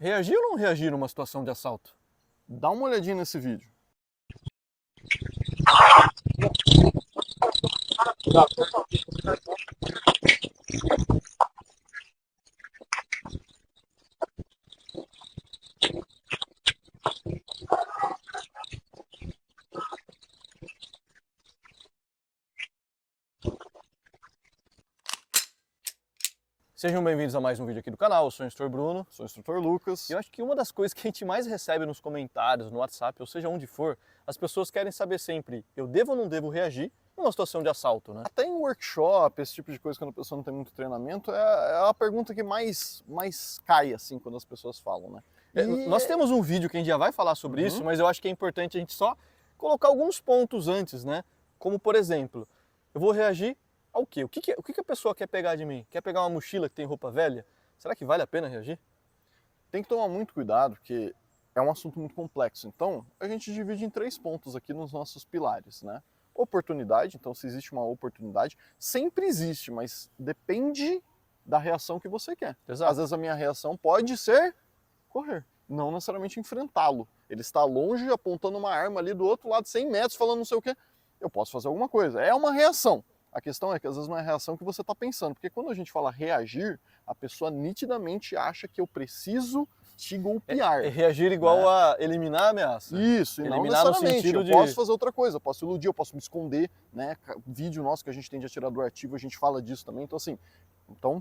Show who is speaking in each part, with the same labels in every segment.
Speaker 1: Reagir ou não reagir numa situação de assalto?
Speaker 2: Dá uma olhadinha nesse vídeo.
Speaker 1: Sejam bem-vindos a mais um vídeo aqui do canal, eu sou o instrutor Bruno.
Speaker 2: Sou o instrutor Lucas.
Speaker 1: E eu acho que uma das coisas que a gente mais recebe nos comentários, no WhatsApp, ou seja onde for, as pessoas querem saber sempre, eu devo ou não devo reagir numa situação de assalto, né?
Speaker 2: Até em workshop, esse tipo de coisa, quando a pessoa não tem muito treinamento, é a pergunta que mais cai, assim, quando as pessoas falam, né?
Speaker 1: Nós temos um vídeo que a gente já vai falar sobre isso, mas eu acho que é importante a gente só colocar alguns pontos antes, né? Como, por exemplo, eu vou reagir ao quê? O que a pessoa quer pegar de mim? Quer pegar uma mochila que tem roupa velha? Será que vale a pena reagir?
Speaker 2: Tem que tomar muito cuidado, porque é um assunto muito complexo. Então, a gente divide em 3 pontos aqui nos nossos pilares, né? Oportunidade, então se existe uma oportunidade, sempre existe, mas depende da reação que você quer.
Speaker 1: Exato.
Speaker 2: Às vezes a minha reação pode ser correr, não necessariamente enfrentá-lo. Ele está longe, apontando uma arma ali do outro lado, 100 metros, falando não sei o quê. Eu posso fazer alguma coisa. É uma reação. A questão é que às vezes não é a reação que você está pensando, porque quando a gente fala reagir, a pessoa nitidamente acha que eu preciso te golpear.
Speaker 1: É reagir igual a eliminar a ameaça.
Speaker 2: Isso, e não
Speaker 1: Eliminar no
Speaker 2: necessariamente.
Speaker 1: sentido
Speaker 2: Eu
Speaker 1: de...
Speaker 2: posso fazer outra coisa, eu posso iludir, eu posso me esconder, né? Vídeo nosso que a gente tem de atirador ativo, a gente fala disso também. Então, assim,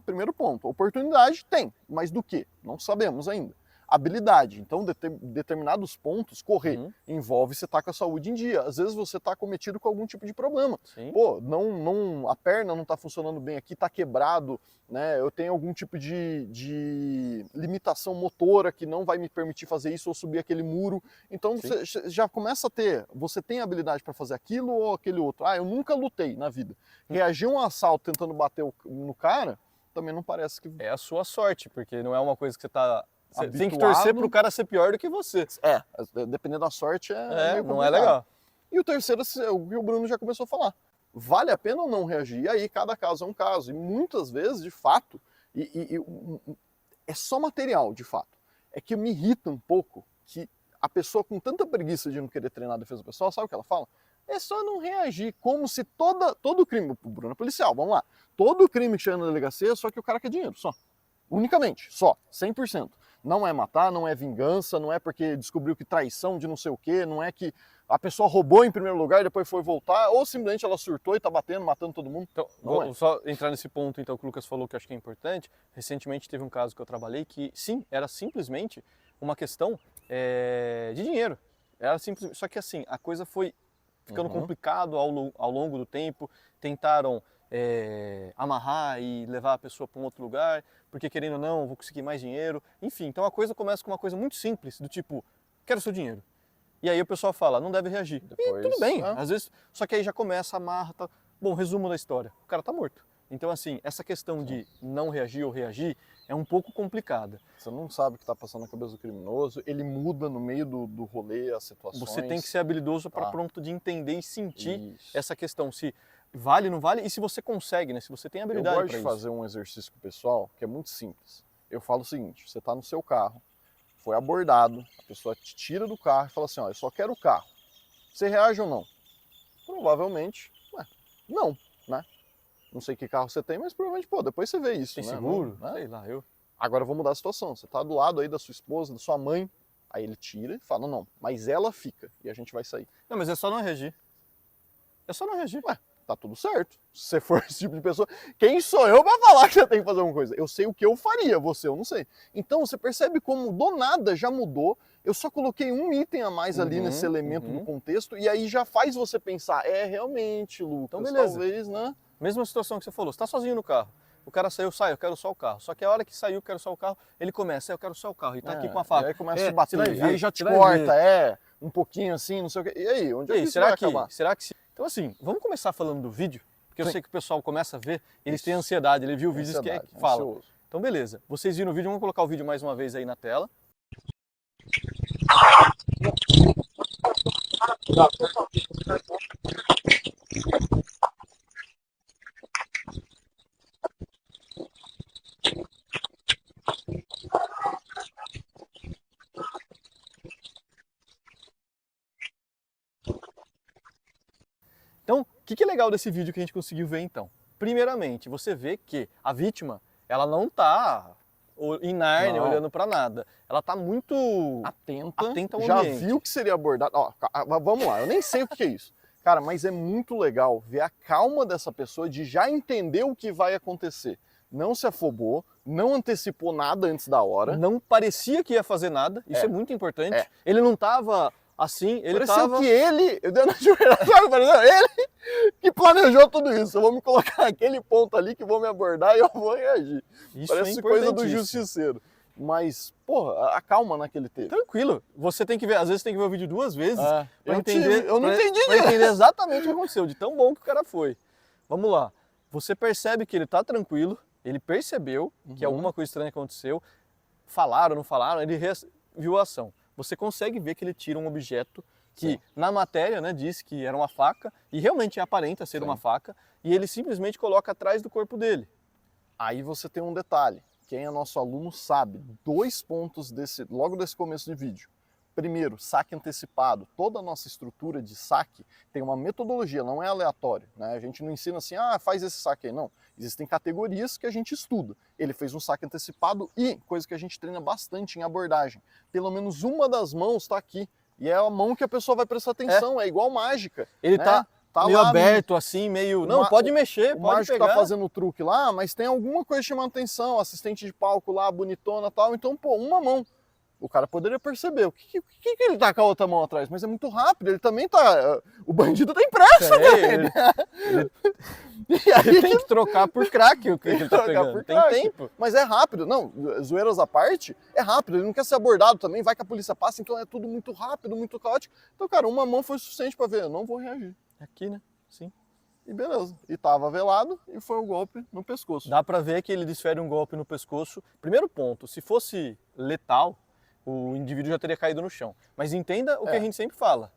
Speaker 2: primeiro ponto, oportunidade tem, mas do que? Não sabemos ainda. Habilidade, então determinados pontos, correr, envolve você estar com a saúde em dia. Às vezes você está cometido com algum tipo de problema.
Speaker 1: Sim.
Speaker 2: Pô, a perna não está funcionando bem aqui, está quebrado, né? Eu tenho algum tipo de limitação motora que não vai me permitir fazer isso ou subir aquele muro. Então você já começa a ter, você tem habilidade para fazer aquilo ou aquele outro. Ah, eu nunca lutei na vida. Reagir a um assalto tentando bater no cara, também não parece que...
Speaker 1: É a sua sorte, porque não é uma coisa que você tá... Você
Speaker 2: habituado.
Speaker 1: tem que torcer pro cara ser pior do que você.
Speaker 2: Dependendo da sorte, meio
Speaker 1: não
Speaker 2: complicado.
Speaker 1: é legal.
Speaker 2: E o terceiro, o que o Bruno já começou a falar. Vale a pena ou não reagir? E aí, cada caso é um caso. E muitas vezes, de fato, é só material, de fato. É que me irrita um pouco que a pessoa com tanta preguiça de não querer treinar a defesa pessoal, sabe o que ela fala? É só não reagir, como se todo crime, o Bruno é policial, vamos lá, todo crime que chega na delegacia, só que o cara quer dinheiro, só. Unicamente, só, 100%. Não é matar, não é vingança, não é porque descobriu que traição de não sei o quê, não é que a pessoa roubou em primeiro lugar e depois foi voltar, ou simplesmente ela surtou e tá batendo, matando todo mundo.
Speaker 1: Então, vou só entrar nesse ponto então que o Lucas falou que eu acho que é importante. Recentemente teve um caso que eu trabalhei que, sim, era simplesmente uma questão de dinheiro. Era simples, só que assim, a coisa foi ficando complicado ao longo do tempo, tentaram amarrar e levar a pessoa para um outro lugar, porque querendo ou não, vou conseguir mais dinheiro. Enfim, então a coisa começa com uma coisa muito simples, do tipo, quero seu dinheiro. E aí o pessoal fala, não deve reagir.
Speaker 2: Depois,
Speaker 1: e tudo bem, às vezes, só que aí já começa a amarra, tá... Bom, resumo da história, o cara tá morto. Então assim, essa questão de não reagir ou reagir é um pouco complicada.
Speaker 2: Você não sabe o que está passando na cabeça do criminoso, ele muda no meio do rolê as situações.
Speaker 1: Você tem que ser habilidoso para pronto de entender e sentir essa questão, se vale, não vale, e se você consegue, né? Se você tem habilidade para isso.
Speaker 2: Eu gosto de fazer um exercício com o pessoal que é muito simples. Eu falo o seguinte, você está no seu carro, foi abordado, a pessoa te tira do carro e fala assim, ó, eu só quero o carro. Você reage ou não? Provavelmente, não, né? Não sei que carro você tem, mas provavelmente, depois você vê isso,
Speaker 1: tem
Speaker 2: né?
Speaker 1: seguro?
Speaker 2: Não, né?
Speaker 1: Sei lá, eu...
Speaker 2: Agora eu vou mudar a situação, você tá do lado aí da sua esposa, da sua mãe, aí ele tira e fala, não, mas ela fica e a gente vai sair.
Speaker 1: Não, mas é só não reagir. É só não reagir.
Speaker 2: Tá tudo certo. Se você for esse tipo de pessoa, quem sou eu pra falar que você tem que fazer alguma coisa? Eu sei o que eu faria, você eu não sei. Então você percebe como do nada já mudou, eu só coloquei um item a mais ali nesse elemento do contexto, e aí já faz você pensar, realmente, Lucas,
Speaker 1: então, beleza.
Speaker 2: Talvez, né?
Speaker 1: Mesma situação que você falou, você tá sozinho no carro. O cara saiu, eu quero só o carro. Só que a hora que saiu, eu quero só o carro, ele começa, eu quero só o carro. E tá aqui com a faca.
Speaker 2: E aí começa a te bater,
Speaker 1: ver,
Speaker 2: aí já te corta, um pouquinho assim, não sei o quê. E aí, onde é que isso vai acabar?
Speaker 1: Será que... Então assim, vamos começar falando do vídeo, porque eu sei que o pessoal começa a ver, eles têm ansiedade, ele viu vídeos que fala.
Speaker 2: Ansioso.
Speaker 1: Então beleza, vocês viram o vídeo, vamos colocar o vídeo mais uma vez aí na tela. Então, o que é legal desse vídeo que a gente conseguiu ver então? Primeiramente, você vê que a vítima, ela não tá em Nárnia
Speaker 2: Não.
Speaker 1: olhando para nada. Ela tá muito atenta ao
Speaker 2: já
Speaker 1: ambiente.
Speaker 2: viu que seria abordado. Ó, vamos lá, eu nem sei o que é isso. Cara, mas é muito legal ver a calma dessa pessoa de já entender o que vai acontecer. Não se afobou, não antecipou nada antes da hora.
Speaker 1: Não parecia que ia fazer nada, isso é muito importante. Ele não tava assim, ele
Speaker 2: Pareceu
Speaker 1: tava...
Speaker 2: que ele, eu dei na joelhada, sabe? Pareceu ele que planejou tudo isso. Eu vou me colocar naquele ponto ali que vou me abordar e eu vou reagir.
Speaker 1: Isso
Speaker 2: Parece
Speaker 1: é
Speaker 2: coisa do
Speaker 1: importantíssimo.
Speaker 2: justiceiro. Mas, porra, a calma naquele teve.
Speaker 1: Tranquilo. Você tem que ver, às vezes tem que ver o vídeo 2 vezes para entender.
Speaker 2: Eu não entendi
Speaker 1: pra entender exatamente o que aconteceu, de tão bom que o cara foi. Vamos lá. Você percebe que ele tá tranquilo, ele percebeu que alguma coisa estranha aconteceu, falaram, não falaram, ele viu a ação. Você consegue ver que ele tira um objeto que na matéria, né, diz que era uma faca, e realmente aparenta ser uma faca, e ele simplesmente coloca atrás do corpo dele.
Speaker 2: Aí você tem um detalhe. Quem é nosso aluno sabe, 2 pontos logo desse começo de vídeo. Primeiro, saque antecipado. Toda a nossa estrutura de saque tem uma metodologia, não é aleatório, né? A gente não ensina assim, faz esse saque aí, não. Existem categorias que a gente estuda. Ele fez um saque antecipado e, coisa que a gente treina bastante em abordagem, pelo menos uma das mãos está aqui. E é a mão que a pessoa vai prestar atenção, é igual mágica.
Speaker 1: Ele
Speaker 2: né?
Speaker 1: tá meio aberto assim, meio... Não, pode mexer,
Speaker 2: o
Speaker 1: pode
Speaker 2: mágico
Speaker 1: pegar.
Speaker 2: tá fazendo o truque lá, mas tem alguma coisa chamando atenção, assistente de palco lá, bonitona e tal, então, pô, uma mão. O cara poderia perceber, o que ele tá com a outra mão atrás? Mas é muito rápido, ele também tá... O bandido tem pressa, velho!
Speaker 1: E aí ele tem que trocar por crack o que ele tá pegando, tem tempo.
Speaker 2: Mas é rápido, não, zoeiras à parte, é rápido, ele não quer ser abordado também, vai que a polícia passa, então é tudo muito rápido, muito caótico. Então, cara, uma mão foi suficiente pra ver, eu não vou reagir.
Speaker 1: Aqui, né? Sim.
Speaker 2: E beleza. E tava velado e foi o golpe no pescoço.
Speaker 1: Dá pra ver que ele desfere um golpe no pescoço. Primeiro ponto, se fosse letal, o indivíduo já teria caído no chão. Mas entenda o que a gente sempre fala.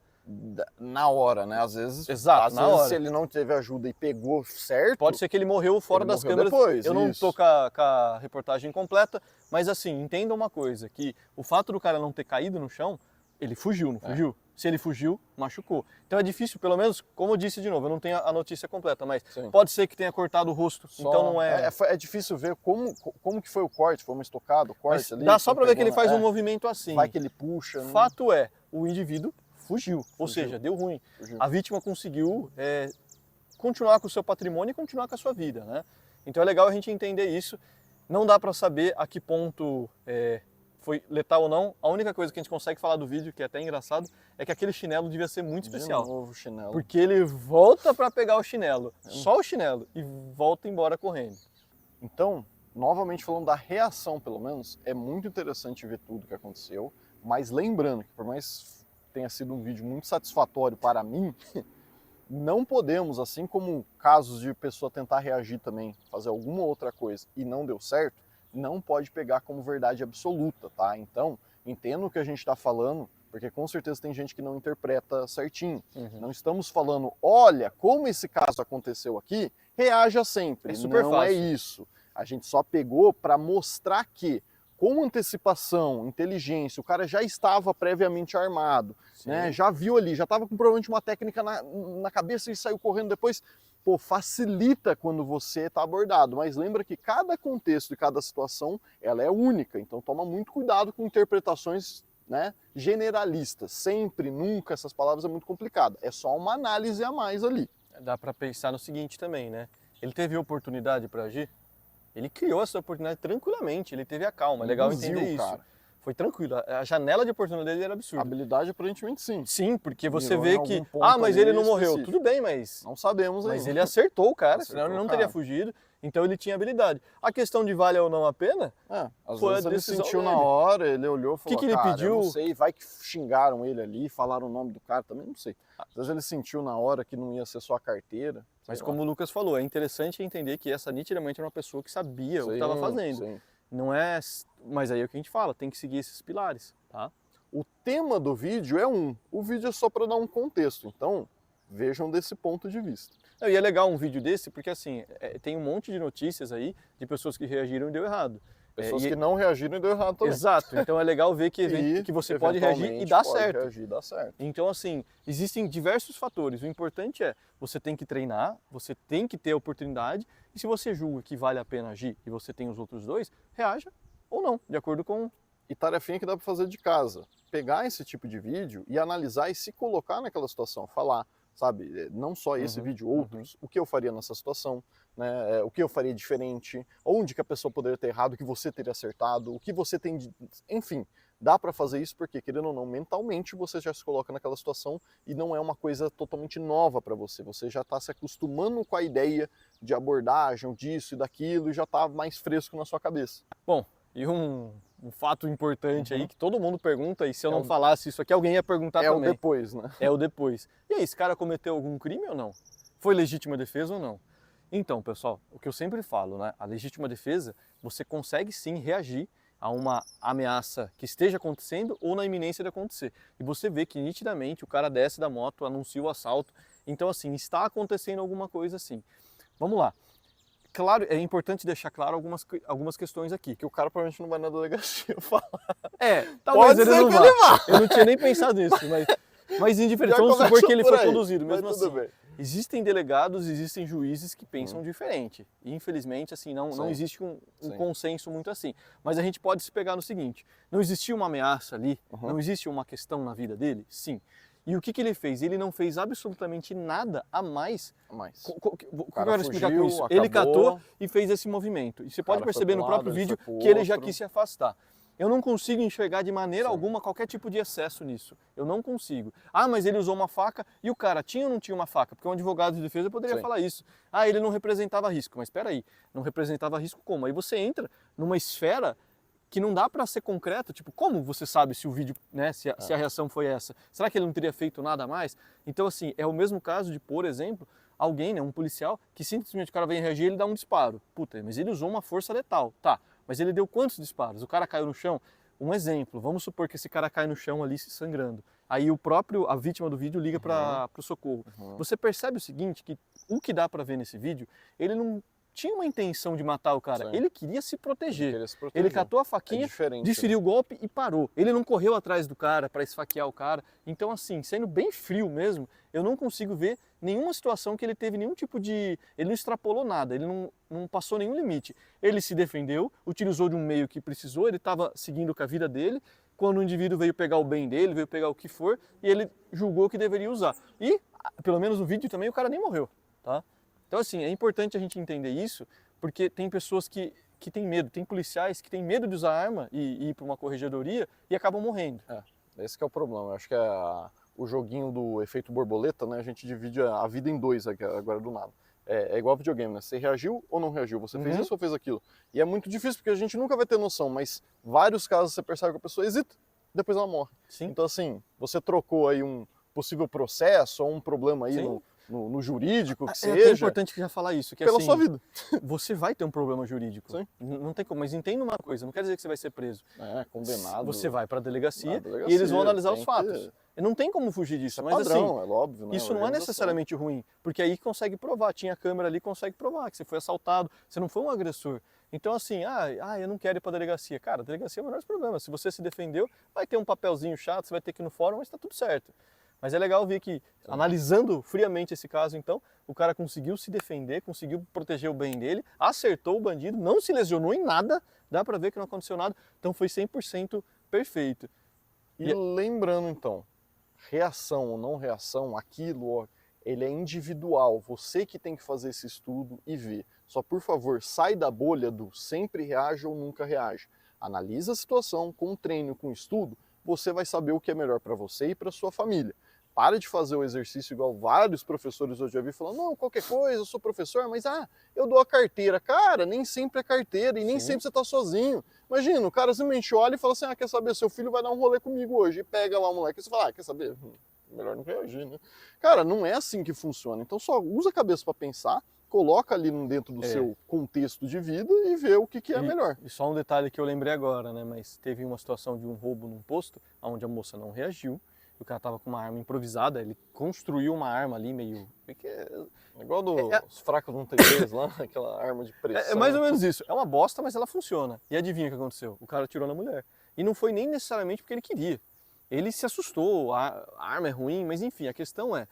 Speaker 2: Na hora, né? Às vezes,
Speaker 1: na hora.
Speaker 2: Se ele não teve ajuda e pegou certo...
Speaker 1: Pode ser que ele morreu fora das câmeras.
Speaker 2: Depois,
Speaker 1: eu não tô com a reportagem completa, mas assim, entenda uma coisa, que o fato do cara não ter caído no chão, ele fugiu, não fugiu? Se ele fugiu, machucou. Então é difícil, pelo menos, como eu disse de novo, eu não tenho a notícia completa, mas pode ser que tenha cortado o rosto, então não é...
Speaker 2: É difícil ver como que foi o corte, foi uma estocada, o corte
Speaker 1: mas
Speaker 2: ali...
Speaker 1: dá só pra ver que ele faz um movimento assim.
Speaker 2: Vai que ele puxa...
Speaker 1: Fato é, o indivíduo fugiu, ou seja, deu ruim.
Speaker 2: Fugiu.
Speaker 1: A vítima conseguiu continuar com o seu patrimônio e continuar com a sua vida, né? Então é legal a gente entender isso. Não dá pra saber a que ponto... foi letal ou não, a única coisa que a gente consegue falar do vídeo, que é até engraçado, é que aquele chinelo devia ser muito especial.
Speaker 2: De novo, chinelo.
Speaker 1: Porque ele volta para pegar o chinelo, só o chinelo, e volta embora correndo.
Speaker 2: Então, novamente falando da reação, pelo menos, é muito interessante ver tudo que aconteceu, mas lembrando que por mais tenha sido um vídeo muito satisfatório para mim, não podemos, assim como casos de pessoa tentar reagir também, fazer alguma outra coisa e não deu certo, não pode pegar como verdade absoluta, tá? Então, entenda o que a gente está falando, porque com certeza tem gente que não interpreta certinho. Não estamos falando, olha, como esse caso aconteceu aqui, reaja sempre.
Speaker 1: É super
Speaker 2: não
Speaker 1: fácil.
Speaker 2: É isso. A gente só pegou para mostrar que, com antecipação, inteligência, o cara já estava previamente armado, né? Já viu ali, já estava com provavelmente uma técnica na cabeça e saiu correndo depois. Pô, facilita quando você está abordado, mas lembra que cada contexto e cada situação ela é única, então toma muito cuidado com interpretações, né, generalistas. Sempre, nunca, essas palavras é muito complicado, é só uma análise a mais ali.
Speaker 1: Dá para pensar no seguinte também, né? Ele teve oportunidade para agir, ele criou essa oportunidade tranquilamente, ele teve a calma, é legal entender isso.
Speaker 2: Cara.
Speaker 1: Foi tranquilo, a janela de oportunidade dele era absurda.
Speaker 2: Habilidade aparentemente sim.
Speaker 1: Sim, porque você
Speaker 2: Mirou
Speaker 1: vê
Speaker 2: em
Speaker 1: que,
Speaker 2: algum ponto
Speaker 1: mas
Speaker 2: ali
Speaker 1: ele não morreu,
Speaker 2: específico.
Speaker 1: tudo bem, mas...
Speaker 2: Não sabemos ainda.
Speaker 1: Mas ele acertou o cara,
Speaker 2: Acertou
Speaker 1: senão ele não
Speaker 2: o
Speaker 1: teria
Speaker 2: cara.
Speaker 1: fugido, então ele tinha habilidade. A questão de vale ou não a pena,
Speaker 2: Às
Speaker 1: foi a
Speaker 2: vezes ele
Speaker 1: decisão
Speaker 2: sentiu
Speaker 1: dele.
Speaker 2: na hora, ele olhou e falou,
Speaker 1: que ele
Speaker 2: cara,
Speaker 1: pediu?
Speaker 2: eu não sei, vai que xingaram ele ali, falaram o nome do cara, também não sei. Às vezes ele sentiu na hora que não ia ser só a carteira.
Speaker 1: Mas como o Lucas falou, é interessante entender que essa nitidamente era uma pessoa que sabia o que estava fazendo.
Speaker 2: Sim.
Speaker 1: Não é... Mas aí é o que a gente fala, tem que seguir esses pilares, tá?
Speaker 2: O tema do vídeo é o vídeo é só para dar um contexto, então vejam desse ponto de vista.
Speaker 1: E é legal um vídeo desse porque assim, tem um monte de notícias aí de pessoas que reagiram e deu errado.
Speaker 2: Pessoas que não reagiram e deu errado também.
Speaker 1: Exato, então é legal ver que você pode reagir e dar certo.
Speaker 2: Reagir e dar certo.
Speaker 1: Então, assim, existem diversos fatores. O importante é, você tem que treinar, você tem que ter a oportunidade, e se você julga que vale a pena agir e você tem os outros dois, reaja ou não, de acordo com...
Speaker 2: E tarefinha que dá para fazer de casa. Pegar esse tipo de vídeo e analisar e se colocar naquela situação. Falar, sabe, não só esse vídeo, outros, o que eu faria nessa situação, né, o que eu faria diferente, onde que a pessoa poderia ter errado, o que você teria acertado, o que você tem de... Enfim, dá para fazer isso porque, querendo ou não, mentalmente você já se coloca naquela situação e não é uma coisa totalmente nova para você. Você já está se acostumando com a ideia de abordagem, disso e daquilo, e já está mais fresco na sua cabeça.
Speaker 1: Bom, e um fato importante aí que todo mundo pergunta, e se eu não falasse isso aqui, alguém ia perguntar também.
Speaker 2: É o depois, né?
Speaker 1: É o depois. E aí, esse cara cometeu algum crime ou não? Foi legítima defesa ou não? Então, pessoal, o que eu sempre falo, né? A legítima defesa, você consegue sim reagir a uma ameaça que esteja acontecendo ou na iminência de acontecer. E você vê que nitidamente o cara desce da moto, anuncia o assalto. Então, assim, está acontecendo alguma coisa assim. Vamos lá. Claro, é importante deixar claro algumas questões aqui.
Speaker 2: Que o cara provavelmente não vai na delegacia falar.
Speaker 1: Talvez ele não vá. Eu não tinha nem pensado nisso, mas indiferente, vamos supor que ele foi conduzido, mesmo assim. Existem delegados, existem juízes que pensam diferente. E infelizmente, assim, não existe um consenso muito assim. Mas a gente pode se pegar no seguinte, não existia uma ameaça ali, não existe uma questão na vida dele? Sim. E o que ele fez? Ele não fez absolutamente nada a mais. O que eu quero explicar com isso? Ele catou e fez esse movimento. E você pode perceber no próprio vídeo que ele já quis se afastar. Eu não consigo enxergar de maneira alguma qualquer tipo de excesso nisso. Eu não consigo. Ah, mas ele usou uma faca e o cara tinha ou não tinha uma faca? Porque um advogado de defesa poderia falar isso. Ah, ele não representava risco. Mas espera aí, não representava risco como? Aí você entra numa esfera que não dá para ser concreto, tipo, como você sabe se o vídeo, né, se a reação foi essa? Será que ele não teria feito nada a mais? Então, assim, é o mesmo caso de, por exemplo, alguém, né, um policial, que simplesmente o cara vem reagir e ele dá um disparo. Puta, mas ele usou uma força letal, tá, mas ele deu quantos disparos? O cara caiu no chão? Um exemplo, vamos supor que esse cara cai no chão ali se sangrando. Aí a vítima do vídeo liga para o socorro. Você percebe o seguinte, que o que dá para ver nesse vídeo, ele não tinha uma intenção de matar o cara, ele queria se proteger. Ele catou a faquinha, desferiu o golpe e parou. Ele não correu atrás do cara para esfaquear o cara. Então, assim, sendo bem frio mesmo, eu não consigo ver nenhuma situação que ele teve nenhum tipo de... Ele não extrapolou nada, ele não passou nenhum limite. Ele se defendeu, utilizou de um meio que precisou, ele estava seguindo com a vida dele. Quando o indivíduo veio pegar o bem dele, veio pegar o que for, e ele julgou que deveria usar. E, pelo menos no vídeo também, o cara nem morreu, tá? Então, assim, é importante a gente entender isso, porque tem pessoas que têm medo, tem policiais que têm medo de usar arma e ir para uma corregedoria e acabam morrendo.
Speaker 2: Esse que é o problema. Eu acho que o joguinho do efeito borboleta, né, a gente divide a vida em dois agora do nada. É igual videogame, né? Você reagiu ou não reagiu? Você fez isso ou fez aquilo? E é muito difícil, porque a gente nunca vai ter noção, mas vários casos você percebe que a pessoa hesita, depois ela morre.
Speaker 1: Sim.
Speaker 2: Então, assim, você trocou aí um possível processo ou um problema aí no jurídico, que seja.
Speaker 1: É importante que já falar isso, que
Speaker 2: pela
Speaker 1: assim,
Speaker 2: sua vida.
Speaker 1: Você vai ter um problema jurídico.
Speaker 2: Sim.
Speaker 1: Não tem como, mas entenda uma coisa, não quer dizer que você vai ser preso.
Speaker 2: Condenado.
Speaker 1: Você vai para a delegacia e eles vão analisar os fatos. Não tem como fugir disso, mas
Speaker 2: padrão,
Speaker 1: assim,
Speaker 2: é óbvio, né?
Speaker 1: Isso não é necessariamente ruim, porque aí consegue provar, tinha câmera ali, consegue provar que você foi assaltado, você não foi um agressor. Então assim, eu não quero ir para a delegacia. Cara, a delegacia é o menor dos problemas. Se você se defendeu, vai ter um papelzinho chato, você vai ter que ir no fórum, mas está tudo certo. Mas é legal ver que, analisando friamente esse caso, então, o cara conseguiu se defender, conseguiu proteger o bem dele, acertou o bandido, não se lesionou em nada, dá pra ver que não aconteceu nada, então foi 100% perfeito.
Speaker 2: E lembrando, então, reação ou não reação, aquilo, ele é individual, você que tem que fazer esse estudo e ver. Só, por favor, sai da bolha do sempre reage ou nunca reage. Analisa a situação, com treino, com estudo, você vai saber o que é melhor para você e para sua família. Para de fazer o exercício igual vários professores eu já vi falando, não, qualquer coisa, eu sou professor, mas eu dou a carteira. Cara, nem sempre é carteira e nem sempre você está sozinho. Imagina, o cara simplesmente olha e fala assim, quer saber, seu filho vai dar um rolê comigo hoje. E pega lá o moleque e você fala, quer saber, melhor não reagir, né? Cara, não é assim que funciona. Então só usa a cabeça para pensar, coloca ali dentro do seu contexto de vida e vê o que é melhor.
Speaker 1: E só um detalhe que eu lembrei agora, né? Mas teve uma situação de um roubo num posto, onde a moça não reagiu. o cara tava com uma arma improvisada, ele construiu uma arma ali meio...
Speaker 2: Igual dos fracos não tem vez lá, aquela arma de pressão.
Speaker 1: É mais ou menos isso. É uma bosta, mas ela funciona. E adivinha o que aconteceu? O cara atirou na mulher. E não foi nem necessariamente porque ele queria. Ele se assustou, a arma é ruim, mas enfim, a questão é...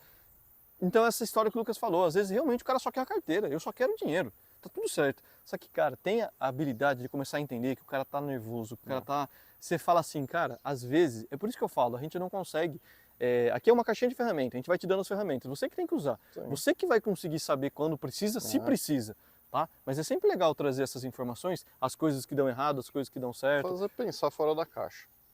Speaker 1: Então essa história que o Lucas falou, às vezes realmente o cara só quer a carteira, eu só quero dinheiro. Tá tudo certo. Só que, cara, tenha a habilidade de começar a entender que o cara tá nervoso, que o cara tá... Você fala assim, cara, às vezes, é por isso que eu falo, a gente não consegue... aqui é uma caixinha de ferramentas, a gente vai te dando as ferramentas, você que tem que usar. Sim. Você que vai conseguir saber quando precisa, se precisa, tá? Mas é sempre legal trazer essas informações, as coisas que dão errado, as coisas que dão certo.
Speaker 2: Fazer pensar fora da caixa.